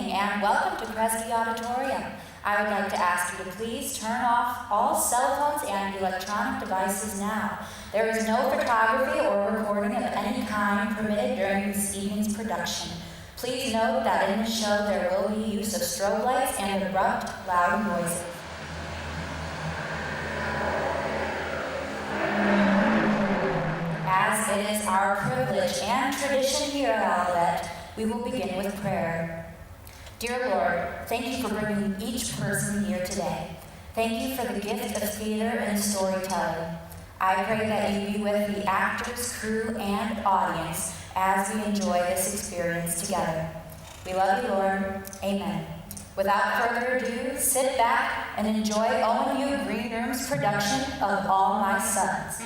evening and welcome to Kresge Auditorium. I would like to ask you to please turn off all cell phones and electronic devices now. There is no photography or recording of any kind permitted during this evening's production. Please note that in the show there will be use of strobe lights and abrupt, loud noises. As it is our privilege and tradition here at Olivet, we will begin with prayer. Dear Lord, thank you for bringing each person here today. Thank you for the gift of theater and storytelling. I pray that you be with the actors, crew, and audience as we enjoy this experience together. We love you, Lord. Amen. Without further ado, sit back and enjoy ONU Green Room's production of All My Sons.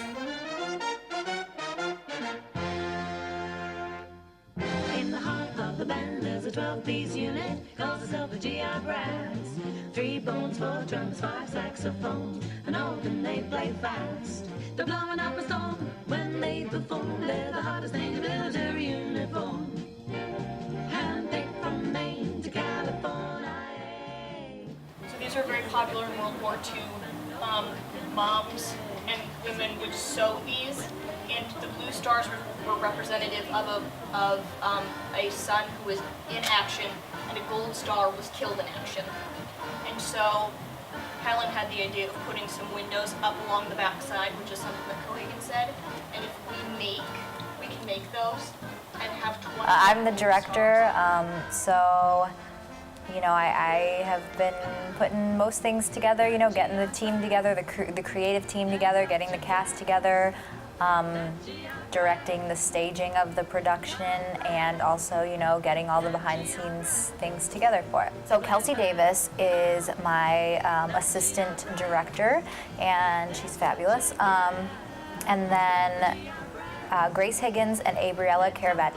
In the heart of the band there's a 12-piece unit, calls itself the GI Brass. 3 bones, 4 drums, 5 saxophones, an organ they play fast. They're blowing up a storm when they perform. They're the hottest thing in military uniform. Handpicked from Maine to California. So these were very popular in World War II. Moms and women would sew these, and the blue stars were representative of a son who was in action, and a gold star was killed in action. And so Helen had the idea of putting some windows up along the backside, which is something that Cohagen said. And if we can make those and have 20. I'm the director, so you know, I have been putting most things together, you know, getting the team together, the creative team together, getting the cast together, directing the staging of the production, and also, you know, getting all the behind-the-scenes things together for it. So Kelsey Davis is my assistant director, and she's fabulous. And then Grace Higgins and Abriella Caravate,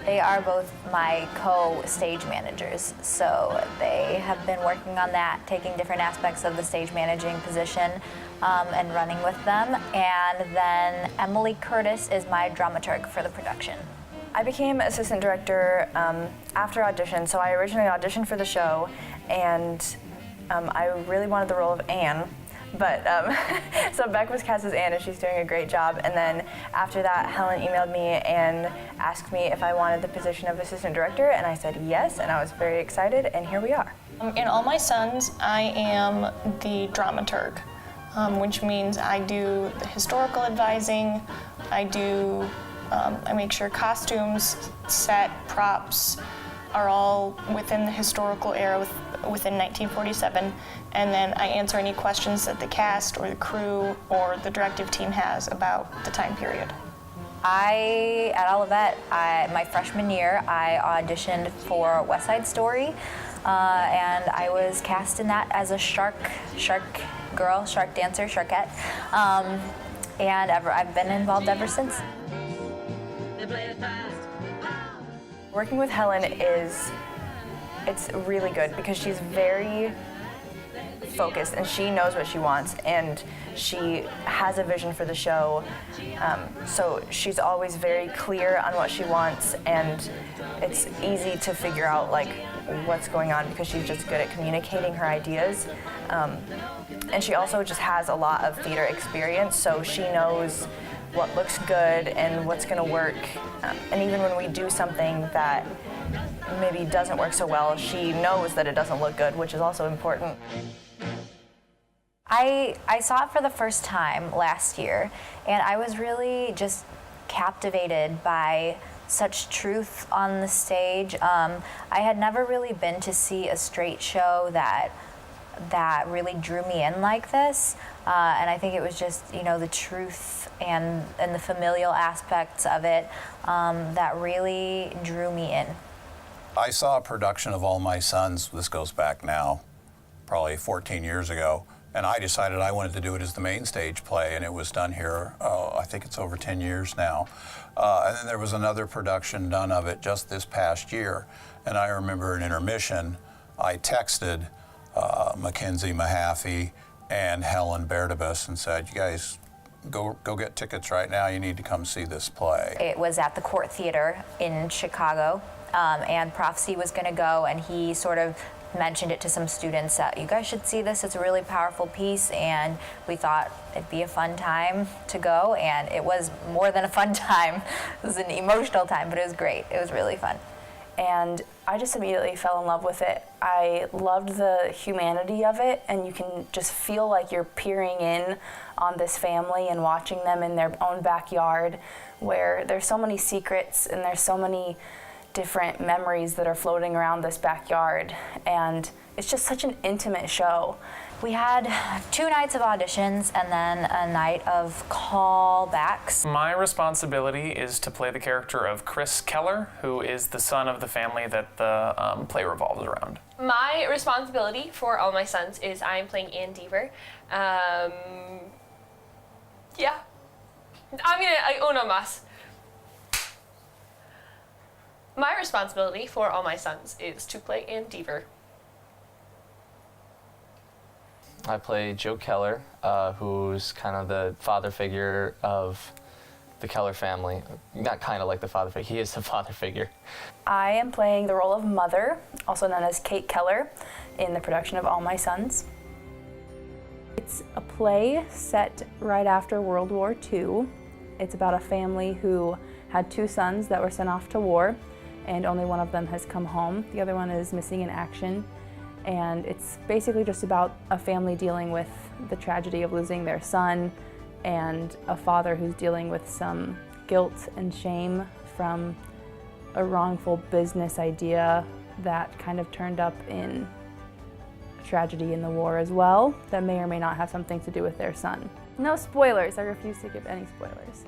they are both my co-stage managers. So they have been working on that, taking different aspects of the stage managing position and running with them. And then Emily Curtis is my dramaturg for the production. I became assistant director after audition. So I originally auditioned for the show, and I really wanted the role of Anne. But so Beck was cast as Anne, and she's doing a great job. And then after that, Helen emailed me and asked me if I wanted the position of assistant director, and I said yes, and I was very excited, and here we are. In All My Sons, I am the dramaturg, which means I do the historical advising. I make sure costumes, set, props are all within the historical era within 1947, and then I answer any questions that the cast or the crew or the directive team has about the time period. At Olivet, my freshman year, I auditioned for West Side Story, and I was cast in that as a shark girl, shark dancer, sharkette, and I've been involved ever since. Working with Helen it's really good because she's very focused and she knows what she wants, and she has a vision for the show. So she's always very clear on what she wants, and it's easy to figure out like what's going on because she's just good at communicating her ideas. And she also just has a lot of theater experience, so she knows what looks good and what's going to work. And even when we do something that maybe doesn't work so well, she knows that it doesn't look good, which is also important. I saw it for the first time last year, and I was really just captivated by such truth on the stage. I had never really been to see a straight show that really drew me in like this, and I think it was just, you know, the truth and the familial aspects of it that really drew me in. I saw a production of All My Sons, this goes back now, probably 14 years ago, and I decided I wanted to do it as the main stage play, and it was done here, I think it's over 10 years now. And then there was another production done of it just this past year, and I remember an intermission, I texted Mackenzie Mahaffey and Helen Berdabas and said, you guys go get tickets right now. You need to come see this play. It was at the Court Theater in Chicago, and Prof. C was going to go, and he sort of mentioned it to some students that you guys should see this. It's a really powerful piece, and we thought it'd be a fun time to go, and it was more than a fun time. It was an emotional time, but it was great. It was really fun. And I just immediately fell in love with it. I loved the humanity of it, and you can just feel like you're peering in on this family and watching them in their own backyard, where there's so many secrets and there's so many different memories that are floating around this backyard, and it's just such an intimate show. We had 2 nights of auditions and then a night of callbacks. My responsibility is to play the character of Chris Keller, who is the son of the family that the play revolves around. My responsibility for All My Sons is I am playing Ann Deaver. Yeah. Uno más. My responsibility for All My Sons is to play Ann Deaver. I play Joe Keller, who's kind of the father figure of the Keller family. Not kind of like the father figure, he is the father figure. I am playing the role of Mother, also known as Kate Keller, in the production of All My Sons. It's a play set right after World War II. It's about a family who had 2 sons that were sent off to war, and only one of them has come home. The other one is missing in action. And it's basically just about a family dealing with the tragedy of losing their son, and a father who's dealing with some guilt and shame from a wrongful business idea that kind of turned up in a tragedy in the war as well, that may or may not have something to do with their son. No spoilers, I refuse to give any spoilers.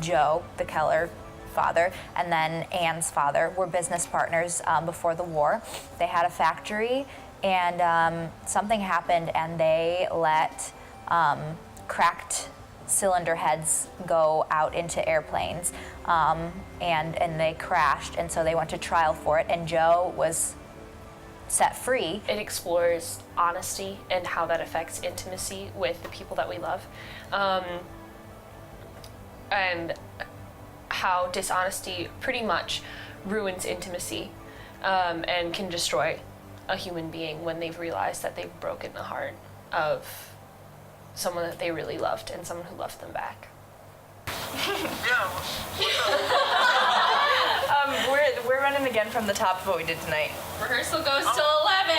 Joe, the Keller father, and then Ann's father were business partners before the war. They had a factory, and something happened, and they let cracked cylinder heads go out into airplanes, and they crashed, and so they went to trial for it, and Joe was set free. It explores honesty and how that affects intimacy with the people that we love, and how dishonesty pretty much ruins intimacy, and can destroy a human being when they've realized that they've broken the heart of someone that they really loved and someone who loved them back. We're running again from the top of what we did tonight. Rehearsal goes till 11.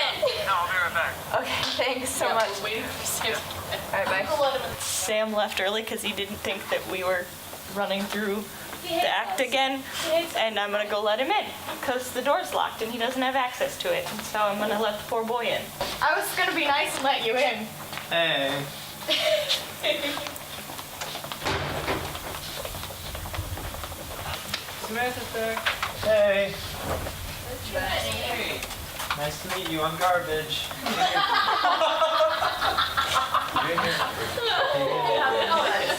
I'll be right back. Okay, thanks so much. Waiting for you. All right, bye. Sam left early because he didn't think that we were running through the act again, and I'm gonna go let him in because the door's locked and he doesn't have access to it, and so I'm gonna let the poor boy in. I was gonna be nice and let you in. Hey. Samantha's there. Hey. Hey. Nice to meet you. I'm garbage.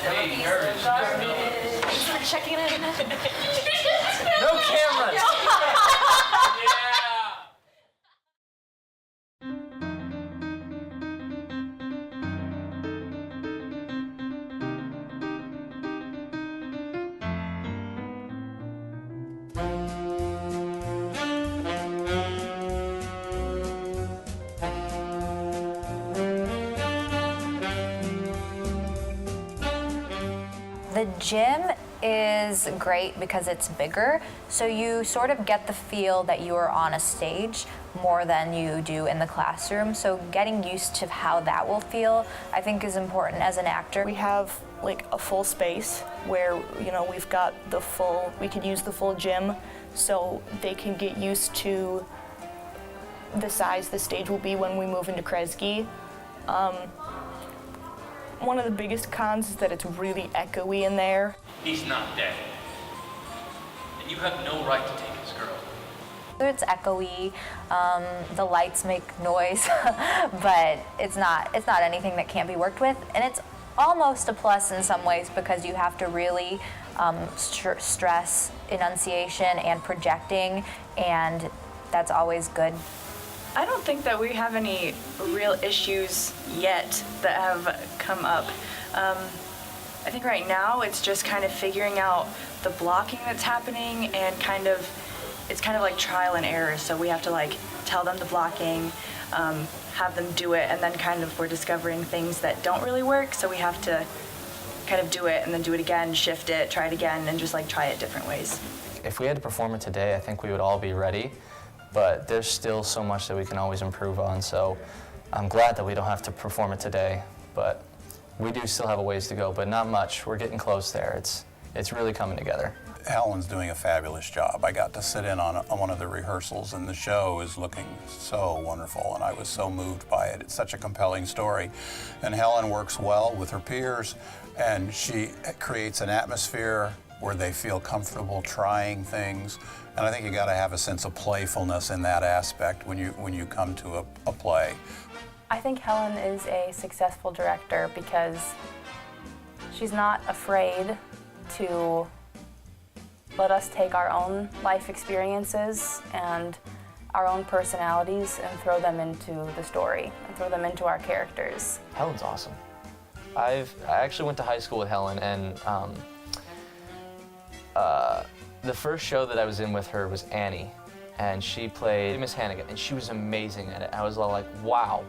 Hey, garbage. Thanks for checking in. No cameras. Yeah. The gym is great because it's bigger, so you sort of get the feel that you are on a stage more than you do in the classroom. So getting used to how that will feel, I think, is important as an actor. We have like a full space where, you know, we've got we can use the full gym, so they can get used to the size the stage will be when we move into Kresge. One of the biggest cons is that it's really echoey in there. He's not dead. And you have no right to take his girl. It's echoey, the lights make noise, but it's not anything that can't be worked with, and it's almost a plus in some ways because you have to really stress enunciation and projecting, and that's always good. I don't think that we have any real issues yet that have come up. I think right now it's just kind of figuring out the blocking that's happening and it's kind of like trial and error. So we have to like tell them the blocking, have them do it, and then kind of we're discovering things that don't really work. So we have to kind of do it and then do it again, shift it, try it again, and just like try it different ways. If we had to perform it today, I think we would all be ready, but there's still so much that we can always improve on. So I'm glad that we don't have to perform it today, but we do still have a ways to go, but not much. We're getting close there. It's really coming together. Helen's doing a fabulous job. I got to sit in on one of the rehearsals, and the show is looking so wonderful, and I was so moved by it. It's such a compelling story. And Helen works well with her peers, and she creates an atmosphere where they feel comfortable trying things. And I think you got to have a sense of playfulness in that aspect when you come to a play. I think Helen is a successful director because she's not afraid to let us take our own life experiences and our own personalities and throw them into the story and throw them into our characters. Helen's awesome. I actually went to high school with Helen, and the first show that I was in with her was Annie, and she played Miss Hannigan, and she was amazing at it. I was all like, wow,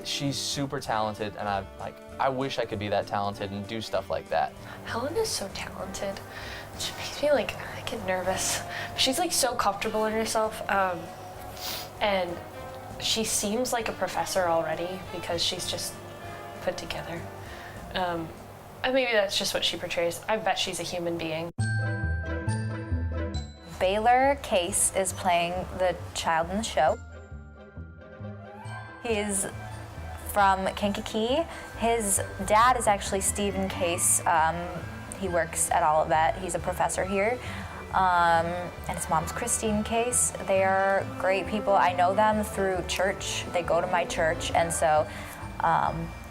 she's super talented, and I wish I could be that talented and do stuff like that. Helen is so talented. She makes me I get nervous. She's so comfortable in herself, and she seems like a professor already because she's just put together. And maybe that's just what she portrays. I bet she's a human being. Baylor Case is playing the child in the show. He's from Kankakee. His dad is actually Stephen Case. He works at Olivet. He's a professor here. And his mom's Christine Case. They are great people. I know them through church. They go to my church. And so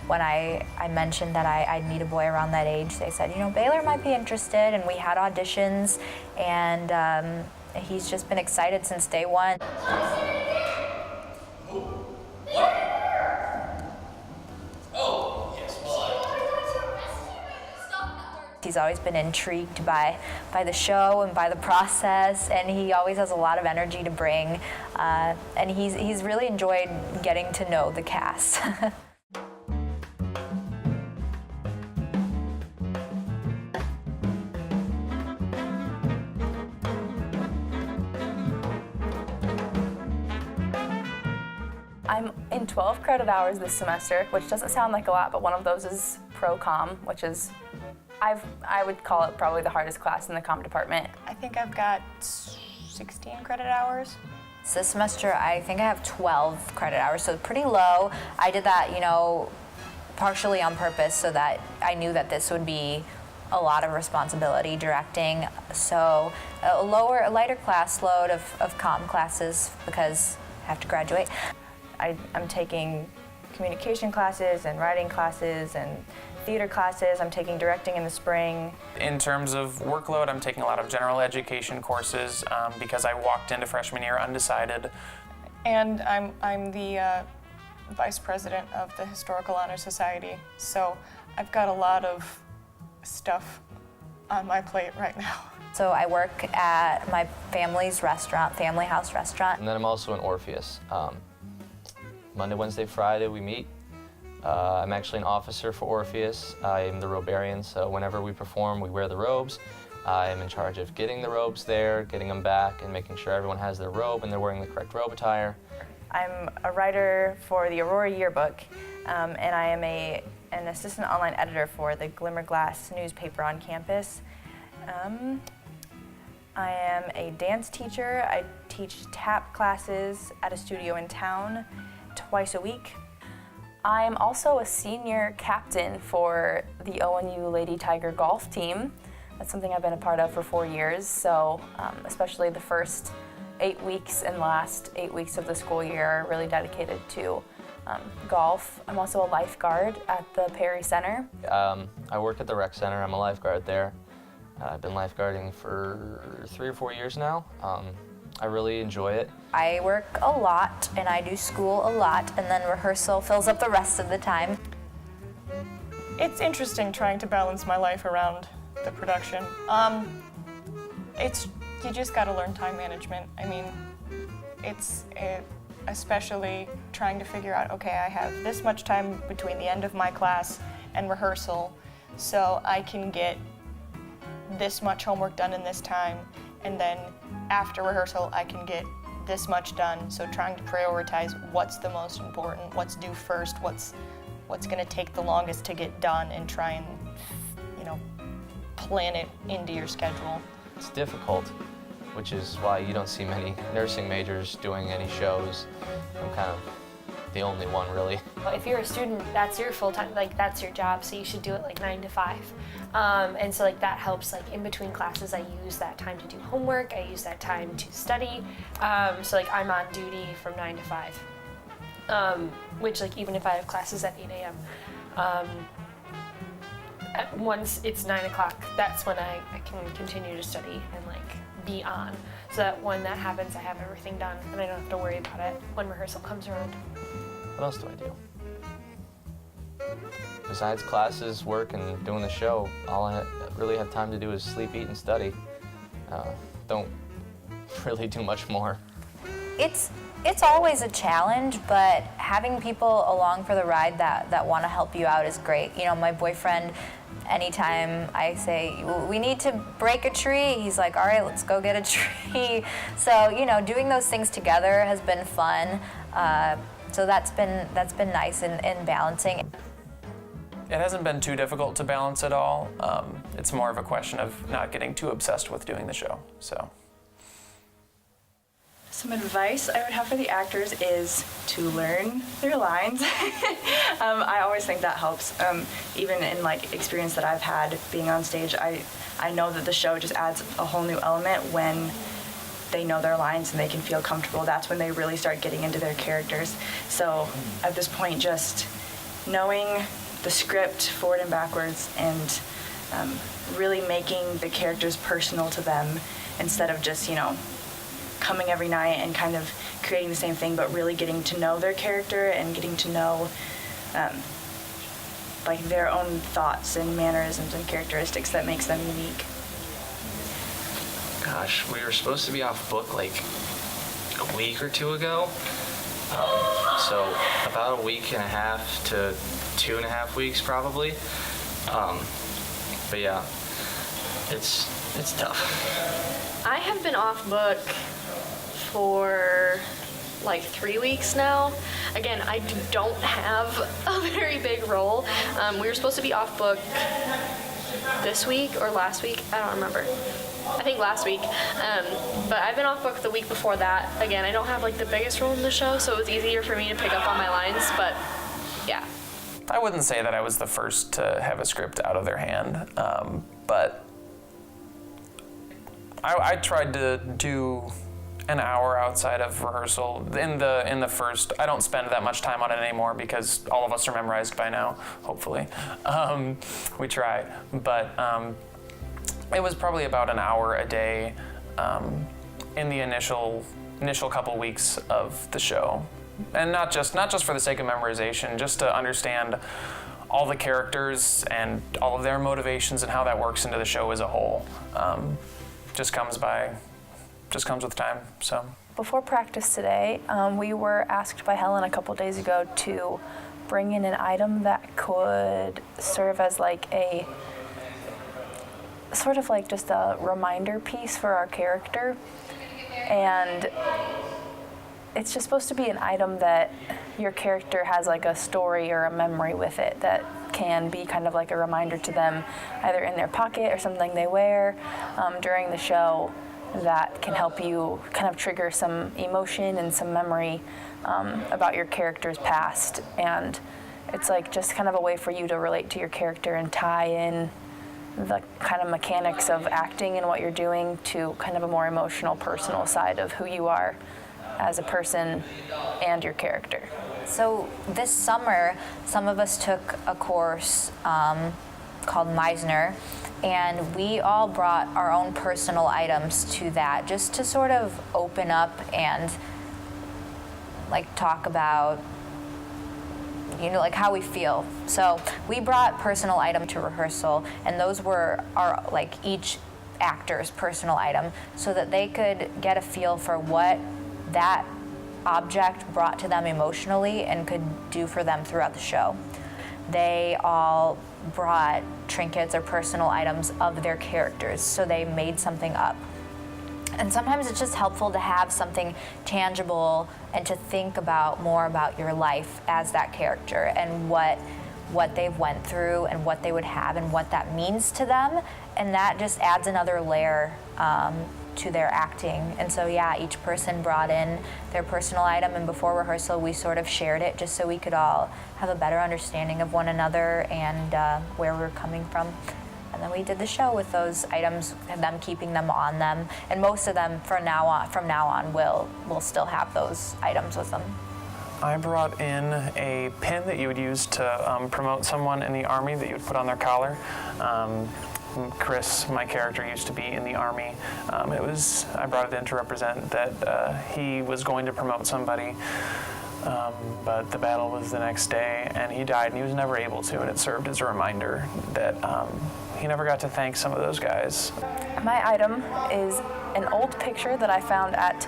when I mentioned that I'd meet a boy around that age, they said, Baylor might be interested. And we had auditions. And he's just been excited since day one. He's always been intrigued by the show and by the process, and he always has a lot of energy to bring, and he's really enjoyed getting to know the cast. I'm in 12 credit hours this semester, which doesn't sound like a lot, but one of those is pro-com, which is I would call it probably the hardest class in the comm department. I think I've got 16 credit hours. So this semester, I think I have 12 credit hours, so pretty low. I did that, partially on purpose so that I knew that this would be a lot of responsibility directing. So a lighter class load of comm classes because I have to graduate. I'm taking communication classes and writing classes and theater classes. I'm taking directing in the spring. In terms of workload, I'm taking a lot of general education courses because I walked into freshman year undecided. And I'm the vice president of the Historical Honor Society, so I've got a lot of stuff on my plate right now. So I work at my family's restaurant, Family House Restaurant. And then I'm also in Orpheus. Monday, Wednesday, Friday we meet. I'm actually an officer for Orpheus. I am the robarian, so whenever we perform, we wear the robes. I am in charge of getting the robes there, getting them back, and making sure everyone has their robe and they're wearing the correct robe attire. I'm a writer for the Aurora Yearbook, and I am an assistant online editor for the Glimmerglass newspaper on campus. I am a dance teacher. I teach tap classes at a studio in town twice a week. I am also a senior captain for the ONU Lady Tiger golf team. That's something I've been a part of for 4 years, so especially the first 8 weeks and last 8 weeks of the school year are really dedicated to golf. I'm also a lifeguard at the Perry Center. I work at the rec center. I'm a lifeguard there. I've been lifeguarding for 3 or 4 years now. I really enjoy it. I work a lot and I do school a lot, and then rehearsal fills up the rest of the time. It's interesting trying to balance my life around the production. You just got to learn time management. I mean, especially trying to figure out, okay, I have this much time between the end of my class and rehearsal, so I can get this much homework done in this time, and then after rehearsal I can get this much done. So trying to prioritize what's the most important, what's due first, what's going to take the longest to get done, and try and, plan it into your schedule. It's difficult, which is why you don't see many nursing majors doing any shows. I'm kind of the only one, really. If you're a student, that's your full-time, that's your job, so you should do it 9 to 5. And so that helps, in between classes, I use that time to do homework, I use that time to study. So I'm on duty from 9 to 5, which even if I have classes at 8 a.m., once it's 9 o'clock, that's when I can continue to study and be on. So that when that happens, I have everything done and I don't have to worry about it when rehearsal comes around. What else do I do? Besides classes, work, and doing the show, all I really have time to do is sleep, eat, and study. Don't really do much more. It's always a challenge, but having people along for the ride that want to help you out is great. My boyfriend, anytime I say, we need to break a tree, he's like, all right, let's go get a tree. So, doing those things together has been fun. So that's been nice in balancing. It hasn't been too difficult to balance it all. It's more of a question of not getting too obsessed with doing the show, so. Some advice I would have for the actors is to learn their lines. I always think that helps. Even in experience that I've had being on stage, I know that the show just adds a whole new element when they know their lines and they can feel comfortable. That's when they really start getting into their characters. So at this point, just knowing the script forward and backwards and really making the characters personal to them instead of just, coming every night and kind of creating the same thing, but really getting to know their character and getting to know their own thoughts and mannerisms and characteristics that makes them unique. Gosh, we were supposed to be off book a week or two ago. So about a week and a half to 2.5 weeks probably. But yeah, it's tough. I have been off book for 3 weeks now. Again, I don't have a very big role. We were supposed to be off book this week or last week. I don't remember. I think last week. But I've been off book the week before that. Again, I don't have the biggest role in the show, so it was easier for me to pick up on my lines, but yeah. I wouldn't say that I was the first to have a script out of their hand, but I tried to do an hour outside of rehearsal. In the first, I don't spend that much time on it anymore because all of us are memorized by now, hopefully. We try, but it was probably about an hour a day in the initial couple weeks of the show. And not just for the sake of memorization, just to understand all the characters and all of their motivations and how that works into the show as a whole. Just comes with time, so. Before practice today, we were asked by Helen a couple days ago to bring in an item that could serve as a sort of just a reminder piece for our character. And it's just supposed to be an item that your character has a story or a memory with it that can be kind of a reminder to them, either in their pocket or something they wear during the show, that can help you kind of trigger some emotion and some memory about your character's past. And it's just kind of a way for you to relate to your character and tie in the kind of mechanics of acting and what you're doing to kind of a more emotional, personal side of who you are as a person and your character. So this summer, some of us took a course called Meisner, and we all brought our own personal items to that, just to sort of open up and talk about like how we feel. So we brought personal item to rehearsal, and those were our, like, each actor's personal item, so that they could get a feel for what that object brought to them emotionally and could do for them throughout the show. They all brought trinkets or personal items of their characters, so they made something up. And sometimes it's just helpful to have something tangible and to think about more about your life as that character and what they've went through and what they would have and what that means to them. And that just adds another layer to their acting. And so yeah, each person brought in their personal item, and before rehearsal we sort of shared it just so we could all have a better understanding of one another and where we were coming from. And then we did the show with those items and them keeping them on them. And most of them from now on will still have those items with them. I brought in a pin that you would use to promote someone in the Army that you would put on their collar. Chris, my character, used to be in the Army. I brought it in to represent that he was going to promote somebody, but the battle was the next day and he died and he was never able to, and it served as a reminder that he never got to thank some of those guys. My item is an old picture that I found at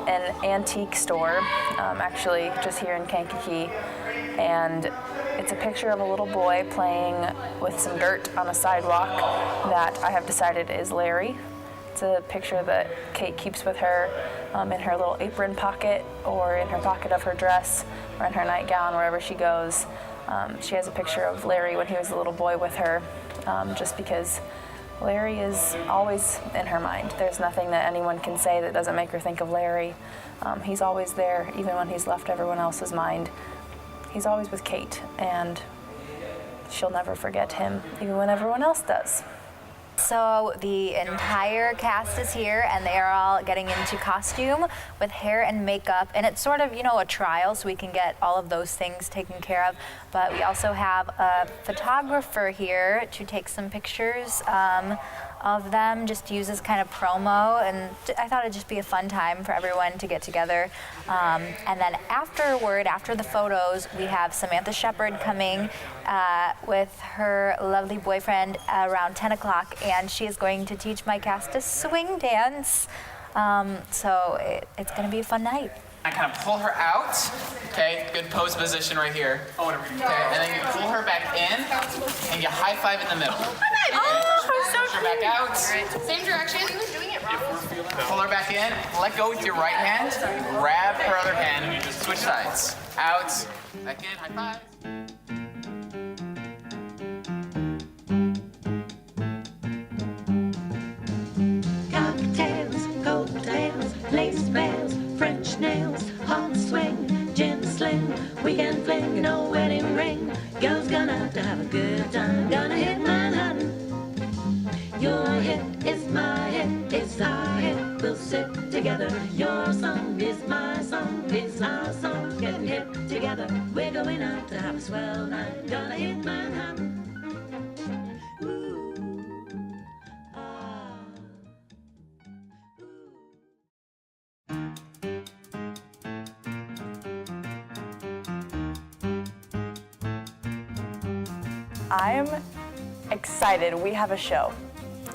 an antique store, actually just here in Kankakee, and it's a picture of a little boy playing with some dirt on a sidewalk that I have decided is Larry. It's a picture that Kate keeps with her in her little apron pocket or in her pocket of her dress or in her nightgown, wherever she goes. She has a picture of Larry when he was a little boy with her, just because Larry is always in her mind. There's nothing that anyone can say that doesn't make her think of Larry. He's always there, even when he's left everyone else's mind. He's always with Kate, and she'll never forget him, even when everyone else does. So the entire cast is here, and they are all getting into costume with hair and makeup, and it's sort of, a trial, so we can get all of those things taken care of. But we also have a photographer here to take some pictures of them, just to use as kind of promo, and I thought it'd just be a fun time for everyone to get together. And then after the photos, we have Samantha Shepard coming with her lovely boyfriend around 10 o'clock, and she is going to teach my cast to swing dance. So it's going to be a fun night. I kind of pull her out, okay, good pose position right here. Okay, and then you pull her back in, and you high five in the middle. Push her back out. Same direction. Doing it wrong. Pull her back in, let go with your right hand, grab her other hand, switch sides. Out, back in, high five. Cocktails, coattails, lace bells, French nails, hot swing, gin sling, weekend fling, no wedding ring. Girls gonna have a good time, gonna hit Manhattan. Your hit is my hit, it's our hit, we'll sit together. Your song is my song, it's our song, getting hit together. We're going out to have a swell night, gonna hit Manhattan. I'm excited. We have a show.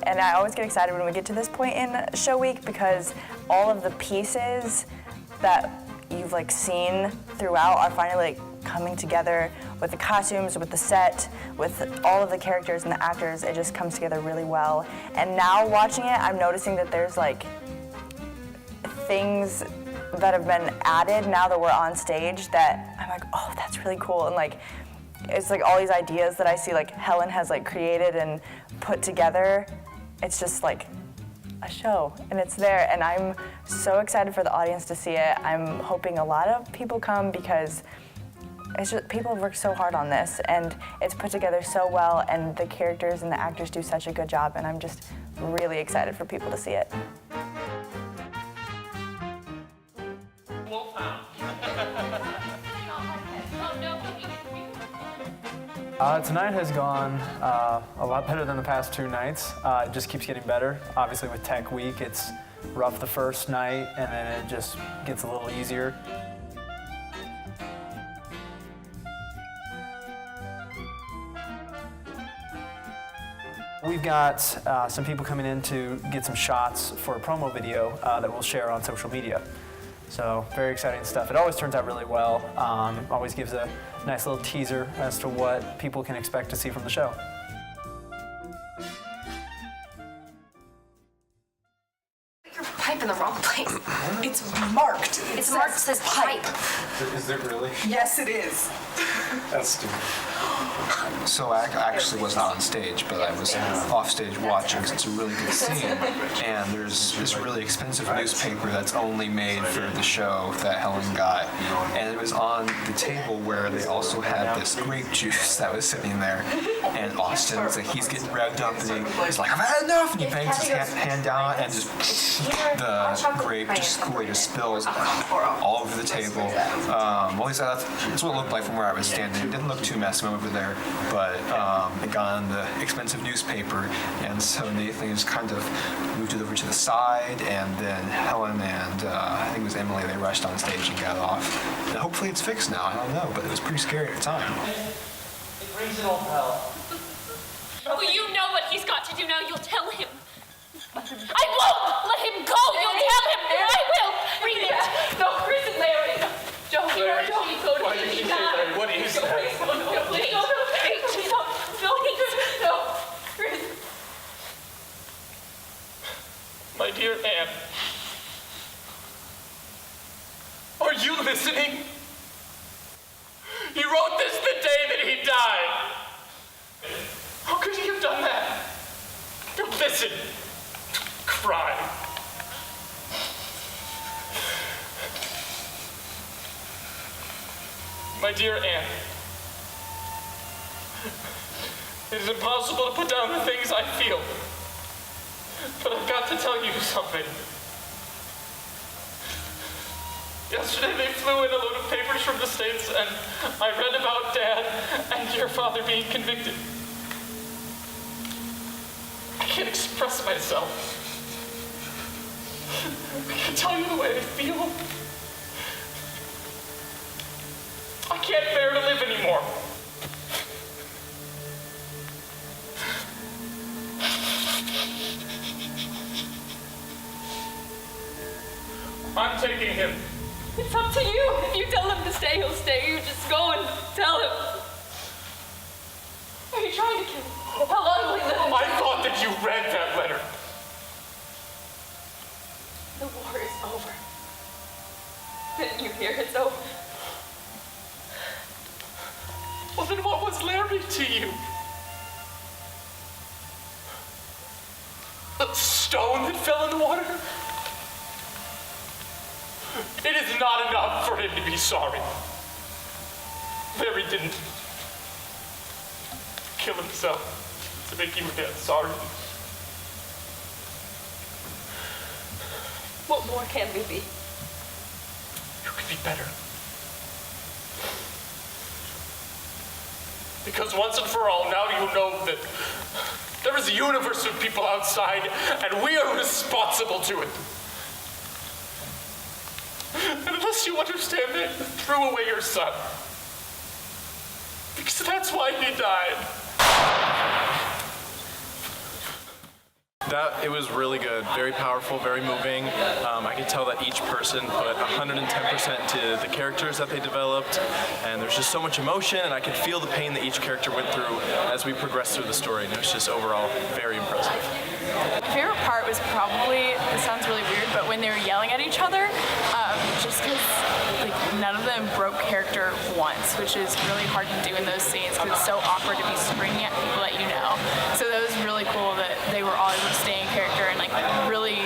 And I always get excited when we get to this point in show week because all of the pieces that you've seen throughout are finally coming together with the costumes, with the set, with all of the characters and the actors. It just comes together really well. And now watching it, I'm noticing that there's things that have been added now that we're on stage that I'm like, oh, that's really cool. And it's all these ideas that I see Helen has created and put together. It's just a show, and it's there, and I'm so excited for the audience to see it. I'm hoping a lot of people come because people have worked so hard on this, and it's put together so well, and the characters and the actors do such a good job, and I'm just really excited for people to see it. Tonight has gone a lot better than the past two nights. It just keeps getting better. Obviously with Tech Week, it's rough the first night, and then it just gets a little easier. We've got some people coming in to get some shots for a promo video that we'll share on social media. So very exciting stuff. It always turns out really well. Always gives a nice little teaser as to what people can expect to see from the show. Your pipe in the wrong place. It's marked. It's marked says pipe. Is it really? Yes, it is. That's stupid. So I actually was not on stage, but I was off stage watching because it's a really good scene. And there's this really expensive newspaper that's only made for the show that Helen got. And it was on the table where they also had this grape juice that was sitting there. And Austin's like, he's getting revved up and he's like, I've had enough! And he bangs his hand down and just the grape just Kool-Aid just spills all over the table. Well, at least that's what it looked like from where I was standing. It didn't look too messy over there, but it got on the expensive newspaper, and so Nathan just kind of moved it over to the side, and then Helen and I think it was Emily, they rushed on stage and got off. And hopefully it's fixed now, I don't know, but it was pretty scary at the time. It rings an old bell. Well, you know what he's got to do now. You'll tell him. I won't let him go. You'll tell him. I will. Read it. No, Chris and Larry. Don't go to Why did you say that? What is that? Please, please don't. No, Chris. My dear Anne, are you listening? He wrote this the day that he died. How could he have done that? Don't listen. Cry. My dear Anne, it is impossible to put down the things I feel, but I've got to tell you something. Yesterday they flew in a load of papers from the States, and I read about Dad and your father being convicted. I can't express myself. I can't tell you the way I feel. I can't bear to live anymore. I'm taking him. It's up to you. If you tell him to stay, he'll stay. You just go and tell him. Are you trying to kill him? How long will he live? I thought that you read that letter. The war is over. Didn't you hear? It's over. Well, then what was Larry to you? A stone that fell in the water? It is not enough for him to be sorry. Larry didn't kill himself to make you again sorry. What more can we be? You could be better. Because once and for all, now you know that there is a universe of people outside, and we are responsible to it. And unless you understand that, you threw away your son. Because that's why he died. It was really good, very powerful, very moving. I could tell that each person put 110% to the characters that they developed, and there's just so much emotion, and I could feel the pain that each character went through as we progressed through the story, and it was just overall very impressive. My favorite part was probably, it sounds really weird, but when they were yelling at each other, just because none of them broke character once, which is really hard to do in those scenes because it's so awkward to be screaming at people that you know. So that was really cool that they were all able to stay in character and really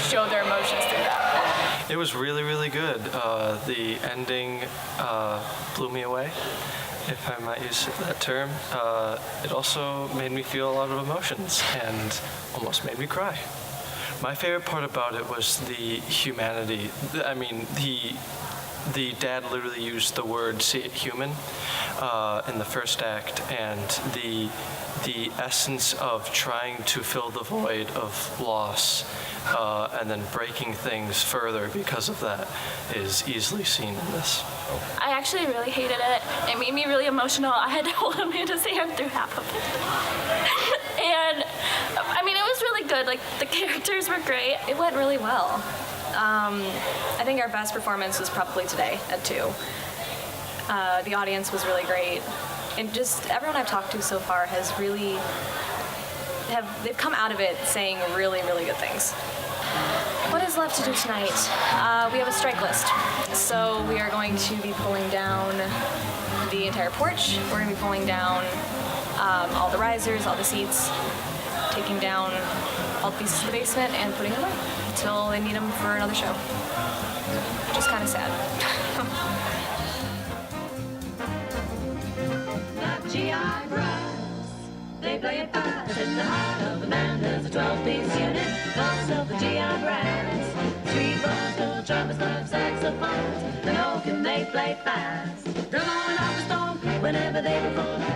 show their emotions through that. It was really, really good. The ending blew me away, if I might use that term. It also made me feel a lot of emotions and almost made me cry. My favorite part about it was the humanity. I mean, the dad literally used the word "see it human" in the first act, and the essence of trying to fill the void of loss and then breaking things further because of that is easily seen in this. I actually really hated it. It made me really emotional. I had to hold Amanda's hand through half of it. good. Like, the characters were great. It went really well. I think our best performance was probably today at 2. The audience was really great. And just everyone I've talked to so far has really, they've come out of it saying really, really good things. What is left to do tonight? We have a strike list. So we are going to be pulling down the entire porch. We're going to be pulling down all the risers, all the seats, taking down all the pieces of the basement and putting them away until they need them for another show. Just kind of sad. GI brass, they play it fast in the heart of the band. There's a 12-piece unit, calls itself the GI brass. 3 bones, 4 trumpets, 5 saxophones, and oh, can they play fast. They're blowing off the storm whenever they perform.